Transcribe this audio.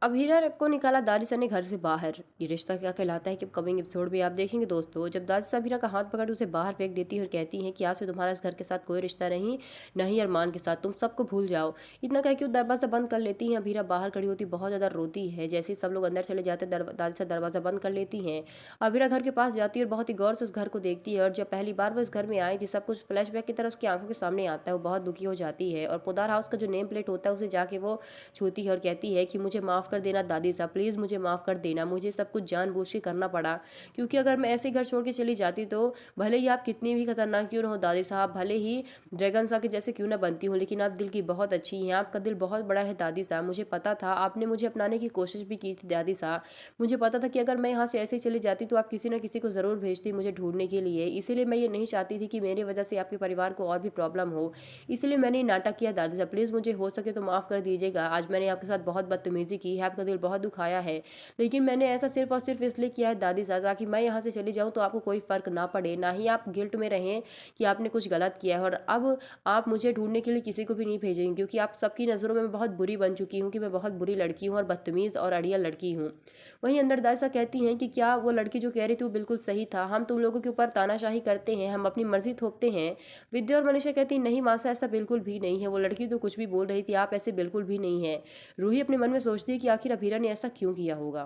अब हीरा को निकाला दानिशा ने घर से बाहर। ये रिश्ता क्या कहलाता है कि कमिंग एपिसोड में आप देखेंगे दोस्तों। जब दानिशा हीरा का हाथ पकड़ उसे बाहर फेंक देती है और कहती है कि आज से तुम्हारा इस घर के साथ कोई रिश्ता नहीं, न ही अरमान के साथ, तुम सबको भूल जाओ। इतना कह के वो दरवाजा बंद कर लेती है। अब हीरा बाहर खड़ी होती बहुत ज्यादा रोती है। जैसे ही सब लोग अंदर चले जाते हैं दानिशा दरवाजा बंद कर लेती है। अब हीरा घर के पास जाती है और बहुत ही गौर से उस घर को देखती है। और जब पहली बार वो इस घर में आई थी सब कुछ फ्लैशबैक की तरह उसकी आंखों के सामने आता है। वो बहुत दुखी हो जाती है और पोदार हाउस का जो नेम प्लेट होता है उसे जाके वो छूती है और कहती है कि मुझे माफ़ कर देना दादी साहब, प्लीज़ मुझे माफ़ कर देना, मुझे सब कुछ जानबूझ के करना पड़ा, क्योंकि अगर मैं ऐसे घर छोड़ के चली जाती तो भले ही आप कितनी भी खतरनाक क्यों ना हो दादी साहब, भले ही ड्रैगन सा के जैसे क्यों ना बनती हूँ, लेकिन आप दिल की बहुत अच्छी हैं, आपका दिल बहुत बड़ा है दादी साहब। मुझे पता था, आपने मुझे अपनाने की कोशिश भी की थी दादी साहब। मुझे पता था कि अगर मैं यहाँ से ऐसे ही चली जाती तो आप किसी न किसी को ज़रूर भेजती मुझे ढूंढने के लिए। इसीलिए मैं ये नहीं चाहती थी कि मेरी वजह से आपके परिवार को और भी प्रॉब्लम हो। इसलिए मैंने ये नाटक किया दादी साहब, प्लीज़ मुझे हो सके तो माफ़ कर दीजिएगा। आज मैंने आपके साथ बहुत बदतमीज़ी की है, आपका दिल बहुत दुखाया है, लेकिन मैंने ऐसा सिर्फ़ और सिर्फ़ इसलिए किया है दादी साहब ताकि मैं यहाँ से चली जाऊँ तो आपको कोई फ़र्क ना पड़े, ना ही आप गिल्ट में रहें कि आपने कुछ गलत किया है। और अब आप मुझे ढूँढने के लिए किसी को भी नहीं भेजेंगे, क्योंकि आप सबकी नज़रों में मैं बहुत बुरी बन चुकी हूँ कि मैं बहुत बुरी लड़की हूँ और बदतमीज़ और अड़ियल लड़की हूँ। वहीं अंदर दादी साहब कहती हैं कि क्या वो लड़की जो कह रही थी वो बिल्कुल सही था, हम तुम लोगों के ऊपर तानाशाही करते हैं, हम अपनी मर्ज़ी थोपते हैं। विद्या और मनीषा कहती नहीं मासा, ऐसा बिल्कुल भी नहीं है, वो लड़की तो कुछ भी बोल रही थी, आप ऐसे बिल्कुल भी नहीं है। रूही अपने मन में सोचती है कि आखिर अभीरा ने ऐसा क्यों किया होगा।